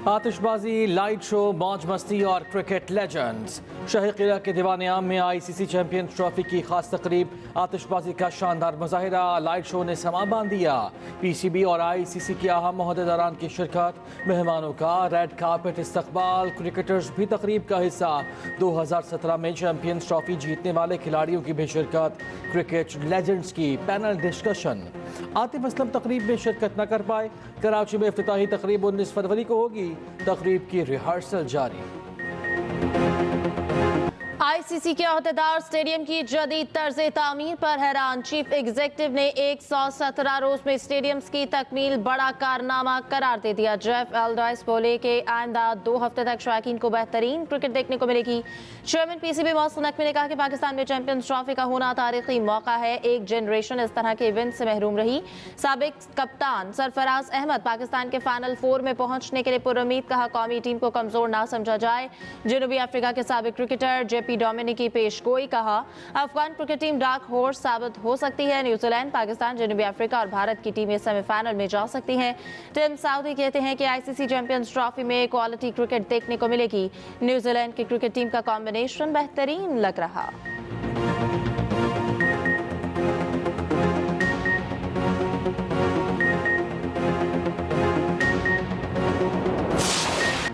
आतिशबाजी, light show, मौज मस्ती और क्रिकेट लेजेंड्स। शाही किला के दीवान आम में आईसीसी चैंपियंस ट्रॉफी की खास तकरीब। आतिशबाजी का शानदार मुजाहिरा, लाइट शो ने समा बांध दिया। पीसीबी और आईसीसी के अहम ओहदेदारान की शिरकत, मेहमानों का रेड कार्पेट इस्तकबाल, क्रिकेटर्स भी तकरीब का हिस्सा। 2017 में चैंपियंस ट्रॉफी जीतने वाले खिलाड़ियों की भी शिरकत, क्रिकेट लेजेंड्स की पैनल डिस्कशन। आतिफ असलम तकरीब में शिरकत न कर पाए। कराची में इफ्तिताही तकरीब 19 फरवरी को होगी। तकरीब की रिहर्सल जारी। आईसीसी के अहदेदार स्टेडियम की जदीद तर्ज तामीर पर हैरान। चीफ एग्जीक्यूटिव ने 117 रोज में स्टेडियम्स की तकमील बड़ा कारनामा करार दे दिया। जेफ एल्डाइस बोले कि आइंदा 2 हफ्ते तक शौकीन को बेहतरीन क्रिकेट देखने को मिलेगी। चेयरमैन पीसीबी मोहसिन नकवी ने कहा कि पाकिस्तान में चैंपियंस ट्रॉफी का होना तारीखी मौका है। एक जनरेशन इस तरह के इवेंट से महरूम रही। साबिक कप्तान सरफराज अहमद पाकिस्तान के फाइनल 4 में पहुंचने के लिए पुरुमीद, कहा कौमी टीम को कमजोर ना समझा जाए। जनूबी अफ्रीका के साबिक क्रिकेटर जेपी डोमिनिक की पेशगोई, कहा Afghan cricket team dark horse साबित हो सकती है। न्यूजीलैंड, पाकिस्तान, जनूबी अफ्रीका और भारत की टीमें सेमीफाइनल में जा सकती हैं। टिम साउदी कहते हैं कि आईसीसी चैंपियंस ट्रॉफी में क्वालिटी क्रिकेट देखने को मिलेगी। न्यूजीलैंड की क्रिकेट टीम का कॉम्बिनेशन बेहतरीन लग रहा।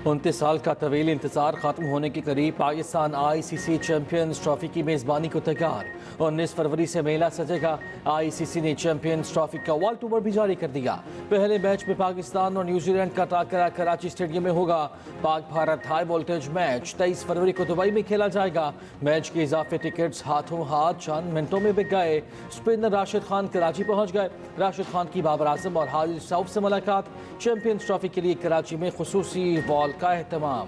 29 साल का तवील इंतजार खत्म होने के करीब। पाकिस्तान आईसीसी चैंपियंस ट्रॉफी की मेजबानी को तैयार। 19 फरवरी से मेला सजेगा। आईसीसी ने चैंपियंस ट्रॉफी का वर्ल्ड टूर भी जारी कर दिया। पहले मैच में पाकिस्तान और न्यूजीलैंड का टाकरा कराची स्टेडियम में होगा। Pak Bharat high voltage match 23 फरवरी को दुबई में खेला जाएगा। मैच के इजाफे टिकट्स हाथों हाथ चंद मिनटों में बिक गए। स्पिनर राशिद खान कराची पहुंच गए। राशिद खान की बाबर आजम और हारिस सऊफ से मुलाकात। चैंपियंस ट्रॉफी के लिए कराची में खुसूसी वॉल का एहतमाम।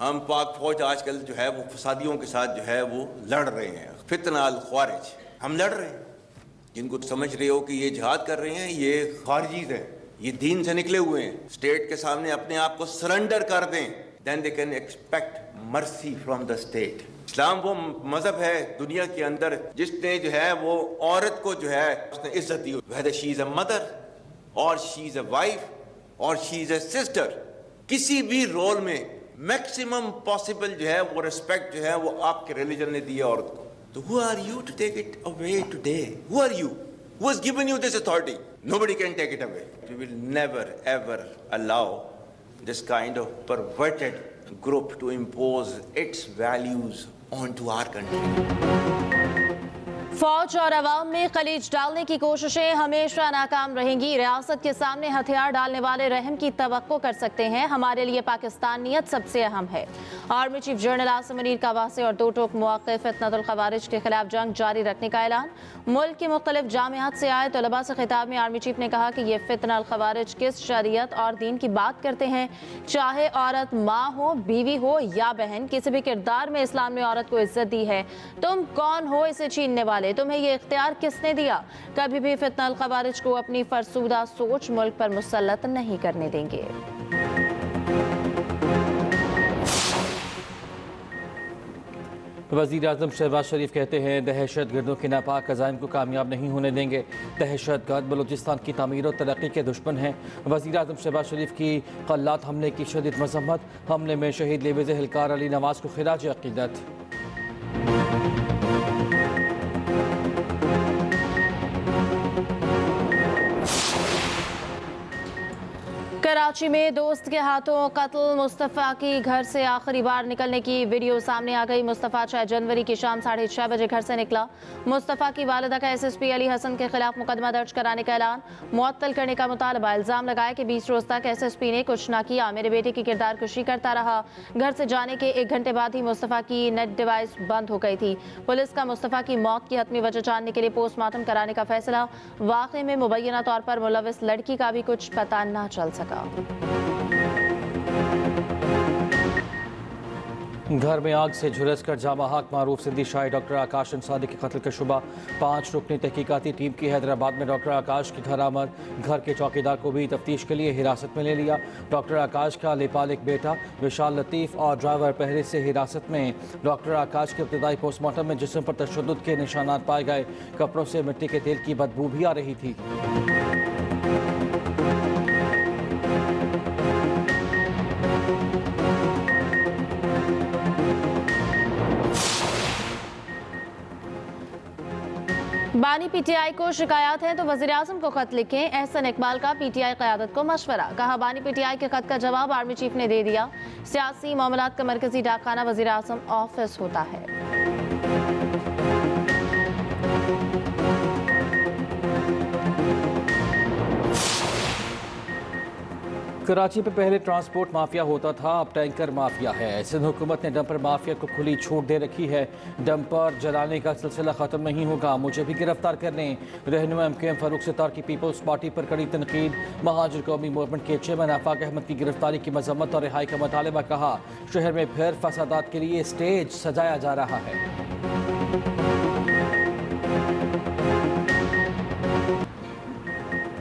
हम पाक फौज आजकल जो है वो फसादियों के साथ जो है वो लड़ रहे हैं। फितना अल ख्वारिज हम लड़ रहे हैं। जिनको समझ रहे हो कि ये जिहाद कर रहे हैं, ये खारिजीज है, ये दीन से निकले हुए हैं। स्टेट के सामने अपने आप को सरेंडर कर दें, then they can expect mercy from the state. इस्लाम वो मजहब है दुनिया के अंदर जिसने जो है वो औरत को जो है उसने इज्जत दी। Whether she is a mother और शी इज अ वाइफ और शी इज अ सिस्टर, किसी भी रोल में मैक्सिमम पॉसिबल जो है वो रिस्पेक्ट जो है वो आपके रिलीजन ने दी है औरत को। तो who are you to take it away today? Who are you? Who has given you this authority? Nobody can take it away. We will never ever allow this kind of perverted group to impose its values onto our country. फौज और अवाम में खलीज डालने की कोशिशें हमेशा नाकाम रहेंगी। रियासत के सामने हथियार डालने वाले रहम की तवक्को कर सकते हैं। हमारे लिए पाकिस्तानियत सबसे अहम है। Army chief general Asim Munir का वासे और दो टोक मौक़िफ़ फितनतुल ख़वारिज के खिलाफ जंग जारी रखने का ऐलान। मुल्क की मुख्तलिफ जामियात से आए तलबा से खिताब में आर्मी चीफ ने कहा कि ये फितना अल ख़वारिज किस शरीयत और दीन की बात करते हैं। चाहे औरत माँ हो, बीवी हो या बहन, किसी भी किरदार में इस्लाम ने औरत को इज्जत दी है। तुम कौन हो इसे छीनने वाले? तुम्हें ये इख्तियार किसने दिया? कभी भी फितना अल ख़वारिज को अपनी फरसूदा सोच मुल्क पर मुसल्लत नहीं करने देंगे। वज़ीर आज़म शहबाज शरीफ कहते हैं दहशत गर्दों के नापाक अज़ाइम को कामयाब नहीं होने देंगे। दहशत गर्द बलूचिस्तान की तामीर और तरक्की के दुश्मन हैं। वज़ीर आज़म शहबाज शरीफ की कल्लात हमले की शदीद मज़म्मत। हमले में शहीद लेवेज़ हिलकार अली नवाज़ को खिराज अक़ीदत। कराची में दोस्त के हाथों कत्ल। मुस्तफ़ा की घर से आखिरी बार निकलने की वीडियो सामने आ गई। मुस्तफ़ा 6 जनवरी की शाम 6:30 बजे घर से निकला। मुस्तफ़ा की वालिदा का एसएसपी अली हसन के खिलाफ मुकदमा दर्ज कराने का ऐलान, मुअत्तल करने का मुतालबा। इल्ज़ाम लगाया कि 20 रोज तक एसएसपी ने कुछ ना किया, मेरे बेटे की किरदार कुशी करता रहा। घर से जाने के 1 घंटे बाद ही मुस्तफ़ा की नेट डिवाइस बंद हो गई थी। पुलिस का मुस्तफ़ा की मौत की हतमी वजह जानने के लिए पोस्टमार्टम कराने का फैसला। वाक़े में मुबैना तौर पर मुलविस लड़की का भी कुछ पता न चल सका। घर में आग से झुलसकर जामा हक मारूफ सिंधी शायर डॉक्टर आकाश अंसारी के कत्ल का शुबा। 5 रुकनी तहकीकाती टीम की हैदराबाद में डॉक्टर आकाश की घर आमद। घर के चौकीदार को भी तफ्तीश के लिए हिरासत में ले लिया। डॉक्टर आकाश का लेपालिक बेटा विशाल लतीफ़ और ड्राइवर पहले से हिरासत में। डॉक्टर आकाश के इब्तदाई पोस्टमार्टम में जिस्म पर तशद्दुद के निशानात पाए गए। कपड़ों से मिट्टी के तेल की बदबू भी आ रही थी। बानी पीटीआई को शिकायत है तो वज़ीर आज़म को खत लिखें, एहसन इकबाल का पीटीआई क़यादत को मशवरा। कहा बानी पीटीआई के खत का जवाब आर्मी चीफ ने दे दिया। सियासी मामलात का मरकजी डाकखाना वज़ीर आज़म ऑफिस होता है। कराची पे पहले ट्रांसपोर्ट माफिया होता था, अब टैंकर माफिया है। सिंध हुकूमत ने डंपर माफिया को खुली छूट दे रखी है। डंपर जलाने का सिलसिला ख़त्म नहीं होगा, मुझे भी गिरफ्तार करने। रहनुमा MKM फारूक सत्तार की पीपल्स पार्टी पर कड़ी तनकीद। महाजिर कौमी मूवमेंट के चेयरमैन आफाक अहमद की गिरफ्तारी की मजम्मत और रिहाई का मुतालबा। कहा शहर में फिर फसादात के लिए स्टेज सजाया जा रहा है।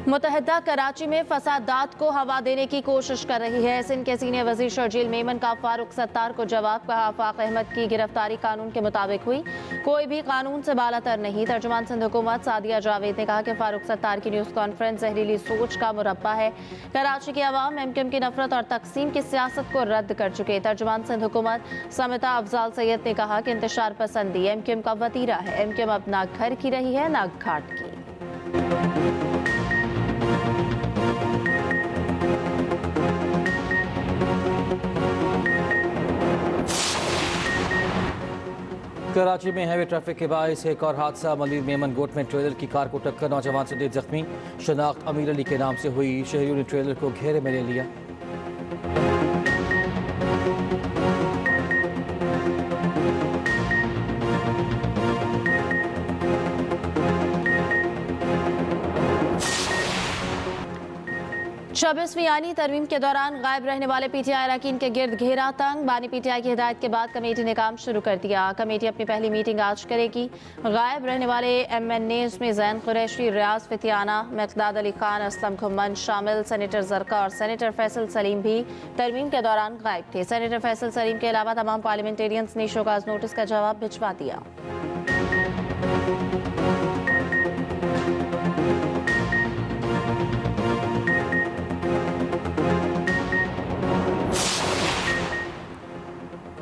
मुतहदा कराची में फसादात को हवा देने की कोशिश कर रही है। सिंध के सीनियर वजीर शर्जील मेमन का फारूक सत्तार को जवाब। कहा आफाक अहमद की गिरफ्तारी कानून के मुताबिक हुई, कोई भी कानून से बालातर नहीं। तर्जुमान सिंध हुकूमत सादिया जावेद ने कहा कि फारूक सत्तार की न्यूज़ कॉन्फ्रेंस जहरीली सोच का मुरब्बा है। कराची के अवाम MKM की नफरत और तकसीम की सियासत को रद्द कर चुके। तर्जुमान सिंध हुकूमत समिता अफजाल सैयद ने कहा कि इंतशार पसंदी MKM का वतीरा है। MKM अब ना घर की रही है ना घाट की। कराची में हैवी ट्रैफिक के बायस एक और हादसा। मलिर मेमन गोट में ट्रेलर की कार को टक्कर, नौजवान से 1 जख्मी। शनाख्त अमीर अली के नाम से हुई। शहरियों ने ट्रेलर को घेरे में ले लिया। छब्बीसवीं आनी तरमीम के दौरान गायब रहने वाले पीटीआई अरकान के गिर्द घेरा तंग। बानी पीटीआई की हिदायत के बाद कमेटी ने काम शुरू कर दिया। कमेटी अपनी पहली मीटिंग आज करेगी। गायब रहने वाले MNAs में जैन कुरैशी, रियाज फितियाना, मकदाद अली खान, असलम घुम्मन शामिल। सेनेटर जरका और सेनेटर फैसल सलीम भी तरमीम के दौरान गायब थे। सेनेटर फैसल सलीम के अलावा तमाम पार्लियामेंटेरियंस ने शोकाज नोटिस का जवाब भिजवा दिया।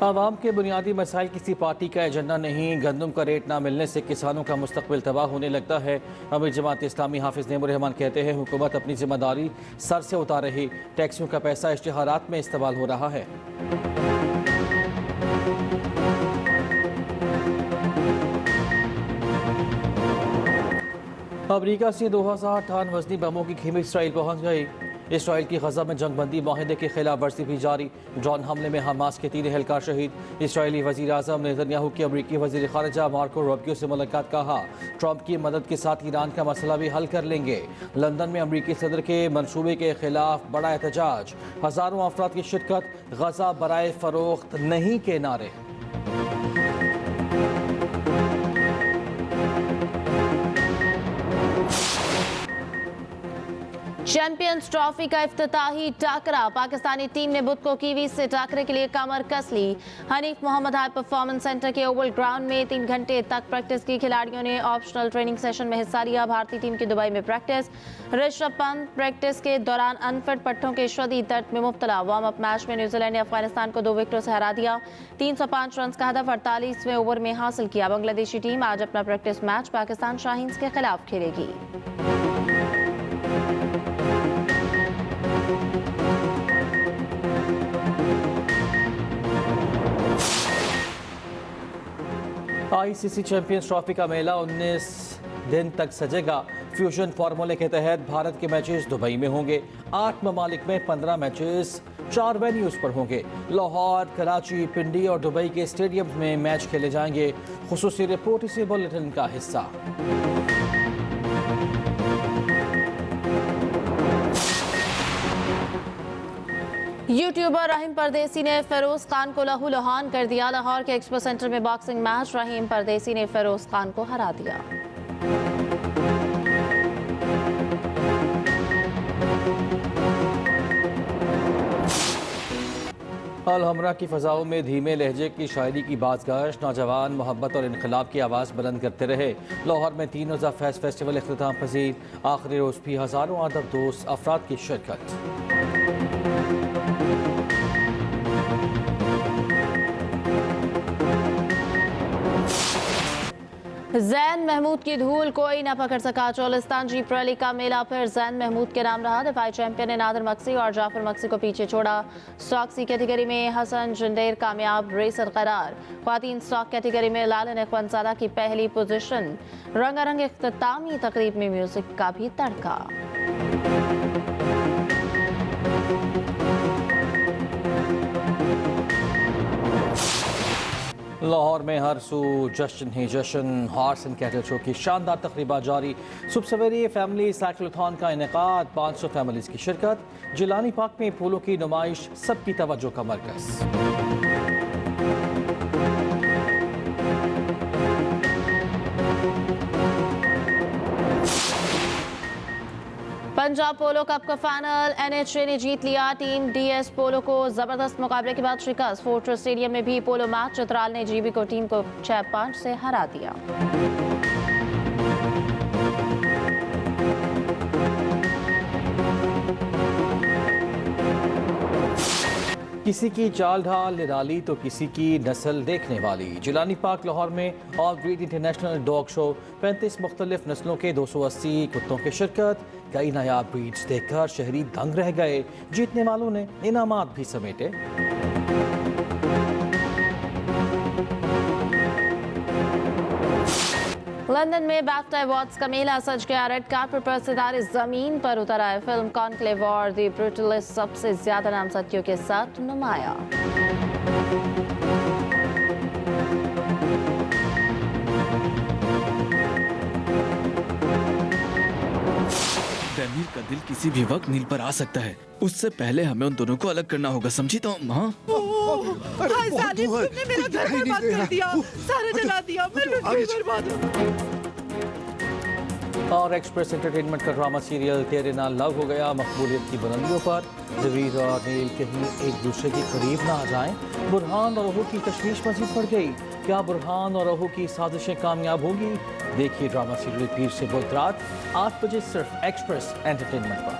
आवाम के बुनियादी मसाइल किसी पार्टी का एजेंडा नहीं। गंदम का रेट ना मिलने से किसानों का मुस्तकबिल तबाह होने लगता है। अमीर जमात इस्लामी हाफिज नेमुर रहमान कहते हैं हुकूमत अपनी जिम्मेदारी सर से उतार रही। टैक्सियों का पैसा इश्तिहारात में इस्तेमाल हो रहा है। अमरीका से 2000 टन वजनी बमों की खेप इसराइल पहुंच गई। इसराइल की गजा में जंगबंदी माहिदे की खिलाफ वर्जी भी जारी। ड्रोन हमले में हमास के 3 एहलकार शहीद। इसराइली वजीर आज़म नेतन्याहू की अमरीकी वजीर खारजा मार्को रूबियो से मुलाकात। कहा ट्रंप की मदद के साथ ईरान का मसला भी हल कर लेंगे। लंदन में अमरीकी सदर के मनसूबे के खिलाफ बड़ा एहतजाज। हजारों अफराद की शिरकत। गजा बराए फरोख्त नहीं के नारे। चैंपियंस ट्रॉफी का इफ्तिताही टाकरा। पाकिस्तानी टीम ने बुध को कीवीज से टाकरे के लिए कमर कस ली। Hanif Mohammad high performance centre के ओवल ग्राउंड में 3 घंटे तक प्रैक्टिस की। खिलाड़ियों ने ऑप्शनल ट्रेनिंग सेशन में हिस्सा लिया। भारतीय टीम की दुबई में प्रैक्टिस। ऋषभ पंत प्रैक्टिस के दौरान अनफिट पट्टों के शदीद दर्द में मुब्तला। वार्म अप मैच में न्यूजीलैंड ने अफगानिस्तान को 2 विकेटों से हरा दिया। 305 रन का हदफ 48वें ओवर में हासिल किया। बांग्लादेशी टीम आज अपना प्रैक्टिस मैच पाकिस्तान शाहीन्स के खिलाफ खेलेगी। ICC चैंपियंस ट्रॉफी का मेला 19 दिन तक सजेगा। फ्यूजन फार्मूले के तहत भारत के मैचेस दुबई में होंगे। 8 ममालिक में 15 मैचेस 4 वेन्यूज पर होंगे। लाहौर, कराची, पिंडी और दुबई के स्टेडियम में मैच खेले जाएंगे। खुसूसी रिपोर्ट इसी बुलेटिन का हिस्सा। यूट्यूबर रहीम परदेसी ने फिरोज खान को लहू लुहान कर दिया। लाहौर के एक्सपो सेंटर में बॉक्सिंग मैच। रहीम परदेसी ने फिरोज खान को हरा दिया। अल हमरा की फ़ज़ाओं में धीमे लहजे की शायरी की बाज़गाश। नौजवान मोहब्बत और इनकलाब की आवाज़ बुलंद करते रहे। लाहौर में 3 रोज़ा फैज़ फेस्टिवल इख्तिताम पजीर। आखिरी रोज़ भी हज़ारों अदब दोस्त अफराद की शिरकत। जैन महमूद की धूल कोई न पकड़ सका। चोलिस्तान जीप रैली का मेला फिर जैन महमूद के नाम रहा। दिफाई चैंपियन ने नादिर मक्सी और जाफर मक्सी को पीछे छोड़ा। स्टॉक सी कैटेगरी में हसन जंडेर कामयाब रेसर करार। ख्वातीन स्टॉक कैटेगरी में लालन अखवंजादा की पहली पोजीशन। रंगारंग इख्तितामी तकरीब में म्यूजिक का भी तड़का। लाहौर में हर सू जश्न ही जश्न। हॉर्स एंड कैटल शो की शानदार तकरीबा जारी। सुबह सवेरे फैमिली साइक्लोथॉन का इनेकाद। 500 फैमिलीज की शिरकत। जिलानी पार्क में फूलों की नुमाइश सबकी तवज्जो का मरकज। पंजाब पोलो कप का फाइनल NHA ने जीत लिया। टीम DS पोलो को जबरदस्त मुकाबले के बाद शिकस्त। फोर्ट्रेस स्टेडियम में भी पोलो मैच चित्राल ने GB को टीम को 6-5 से हरा दिया। किसी की चाल ढाल निराली तो किसी की नस्ल देखने वाली। जिलानी पार्क लाहौर में all breed international dog show. 35 मुख्तलिफ नस्लों के 280 कुत्तों की शिरकत। कई नायाब ब्रीड्स देखकर शहरी दंग रह गए। जीतने वालों ने इनामात भी समेटे। लंदन में BAFTA अवार्ड्स का मेला सज गया। रेड कार्पेट पर सितारे जमीन पर उतर आए। फिल्म कॉन्क्लेव और द ब्रूटलिस्ट सबसे ज्यादा नामजदगियों के साथ नुमाया। रणवीर का दिल किसी भी वक्त नील पर आ सकता है। उससे पहले हमें उन दोनों को अलग करना होगा, समझी तो? हाँ। हाय सालिम, तुमने मेरा घर बर्बाद कर दिया, सारा जला दिया, मैं लुट गई, बर्बाद हूँ। और एक्सप्रेस एंटरटेनमेंट का ड्रामा सीरियल तेरे नाल लव हो गया मकबूलियत की बुलंदियों पर। जवीर और नील कहीं एक दूसरे के करीब ना आ जाएं। बुरहान और रहू की तशवीश मजीद बढ़ गई। क्या बुरहान और रहू की साजिशें कामयाब होंगी? देखिए ड्रामा सीरियल पीर से बुध रात 8 बजे सिर्फ एक्सप्रेस एंटरटेनमेंट पर।